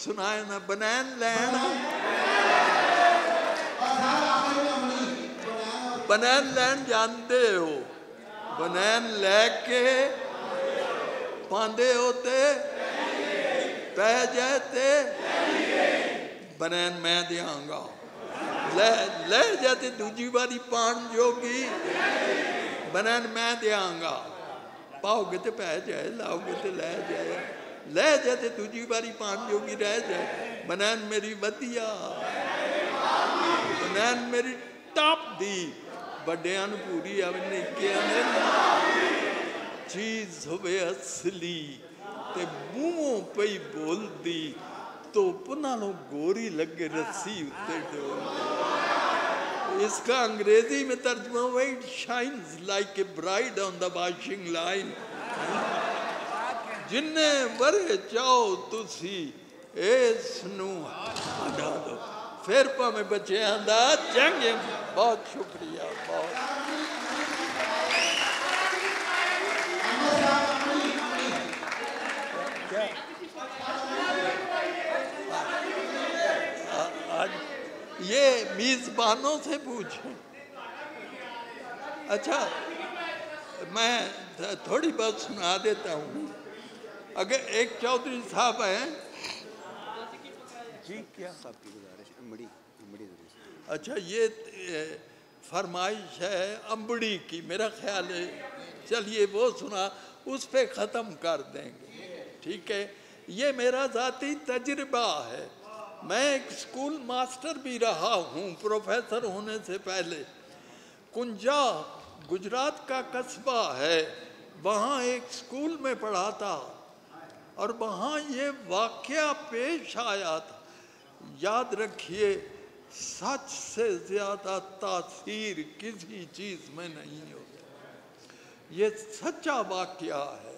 सुनाए ना बनैन लैन बनैन लैन जानते हो बनैन लैके पांदे होते पै जाते बनैन मैं दियांगा ले जाते दूजी बारी पान जोगी बनैन मैं दियांगा पाओगे तो पै जाए लाओगे तो ले जाते दूजी बारी पान जोगी रह जाए बनैन मेरी वधिया बनैन मेरी टॉप दी ਵੱਡਿਆਂ ਨੂੰ ਪੂਰੀ ਆਵੇ ਨਿੱਕਿਆਂ ਨੇ ਚੀਜ਼ ਹੋਵੇ ਅਸਲੀ ਤੇ ਮੂੰਹੋਂ ਪਈ ਬੋਲਦੀ ਧੁੱਪ ਨਾਲੋਂ ਗੋਰੀ ਲੱਗੇ ਰੱਸੀ ਉੱਤੇ ਡੋਲ इसका अंग्रेजी में तर्जुमा हुआ it shines like a bride on the washing line जिन्ने बरे चाहो तुसी इस नू हटा दो फिर भावें बच्चों का चंगे बहुत शुक्रिया बहुत ये मेज़बानों से पूछें अच्छा मैं थोड़ी बहुत सुना देता हूँ अगर एक चौधरी साहब हैं जी क्या अच्छा ये फरमाइश है अम्बड़ी की मेरा ख्याल है चलिए वो सुना उस पे ख़त्म कर देंगे ठीक है ये मेरा ज़ाती तजुर्बा है मैं एक स्कूल मास्टर भी रहा हूँ प्रोफेसर होने से पहले कुंजा गुजरात का कस्बा है वहाँ एक स्कूल में पढ़ा था और वहाँ ये वाक़या पेश आया था याद रखिए सच से ज़्यादा तासीर किसी चीज़ में नहीं होती ये सच्चा वाक़या है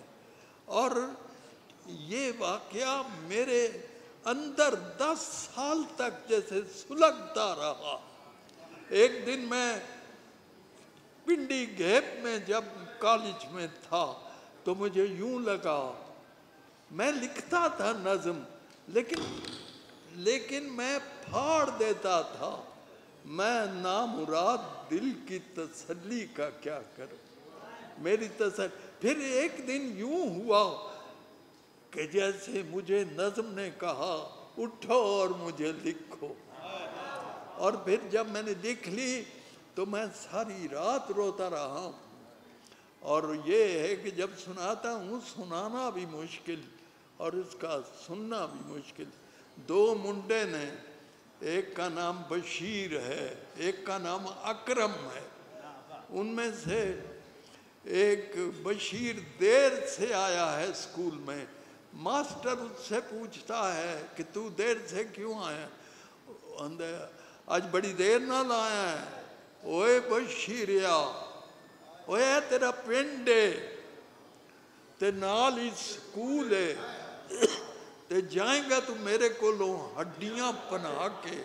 और ये वाक़या मेरे अंदर 10 साल तक जैसे सुलगता रहा एक दिन मैं पिंडी घेप में जब कॉलेज में था तो मुझे यूं लगा मैं लिखता था नज़म लेकिन मैं फाड़ देता था मैं नामुराद दिल की तसल्ली का क्या करूं मेरी तसल्ली फिर एक दिन यूं हुआ कि जैसे मुझे नज़्म ने कहा उठो और मुझे लिखो और फिर जब मैंने लिख ली तो मैं सारी रात रोता रहा और ये है कि जब सुनाता हूँ सुनाना भी मुश्किल और उसका सुनना भी मुश्किल दो मुंडे ने एक का नाम बशीर है एक का नाम अकरम है उनमें से एक बशीर देर से आया है स्कूल में मास्टर उससे पूछता है कि तू देर से क्यों आया आज बड़ी देर ना लाया है ओए बशीरिया ओए तेरा पिंड है ते नाल ही स्कूल है ते जाएगा तू मेरे कोलों हड्डियां पना के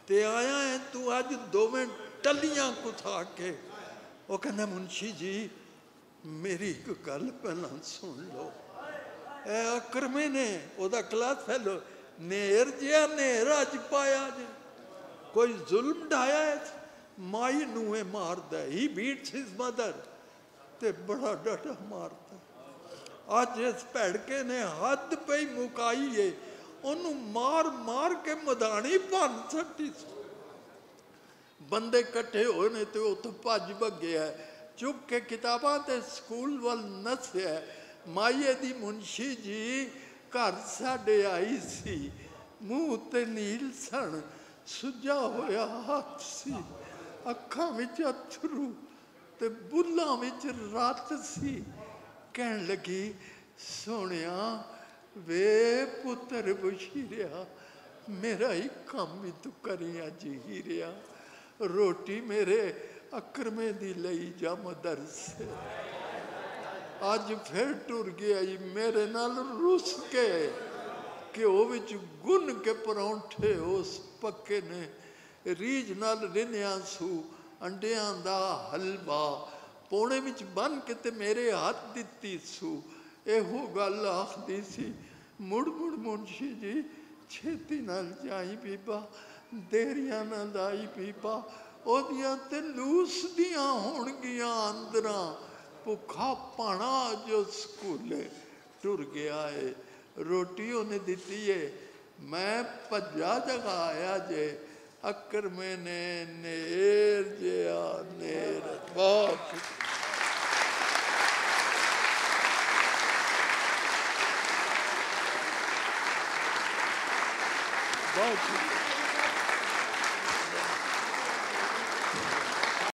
ते आया है तू आज दोवें टलियां कुथा के वो कहना मुंशी जी मेरी एक गल पहला सुन लो अकरमे ने ओदा क्लास फेलो नेर जिया नेर अज पाया जे कोई जुल्म ढाया है माई नूहे मारदा ही बीट्स हिज मदर ते बड़ा डटा मारदा आज इस भड़के ने हद पे मुकाई है ओनू मार मार के मदानी भन सटी बंदे कट्ठे होए ने ते उत्थों भज भगे है चुक के किताबां ते स्कूल वल नस्या माईए दी मुंशी जी घर साडे आई सी मूँह ते नील सन सुजा होया हाथ सी अखां विच अथरू ते बुल्लां विच रात सी कहन लगी सोनिया वे पुत्र बशीरिया मेरा ही काम भी तू करी अज हीरिया रोटी मेरे अकरमे दी लई जा मदरसे अज फिर टुर गया जी मेरे नाल रुस के घ्यो विच गुन के परौंठे उस पक्के ने रीझ नाल रिन्या सू अंडियां दा हलवा पौने विच बन के ते मेरे हाथ दिती सू एहो गल आखदी सी मुड़ मुड़ मुंशी जी ਛੇਤੀ ਨਾਲ ਜਾਈ ਬੀਬਾ, ਦੇਰੀਆਂ ਨਾ ਲਾਈ ਬੀਬਾ, ਉਹਦੀਆਂ ਤੇ ਲੂਸਦੀਆਂ ਹੋਣਗੀਆਂ ਅੰਦਰਾਂ। ਭੁੱਖਾ ਭਾਣਾ ਜੋ ਸਕੂਲੇ ਟੁਰ ਗਿਆ ਏ, ਰੋਟੀ ਉਹਨੇ ਦਿੱਤੀ ਏ, ਮੈਂ ਭੱਜਾ ਜਗਾ ਆਇਆ ਜੇ, ਅਕਰ ਮੈਨੇ ਨੇਰ ਜਿਆ ਨੇਰ। ਬਹੁਤ ਬਹੁਤ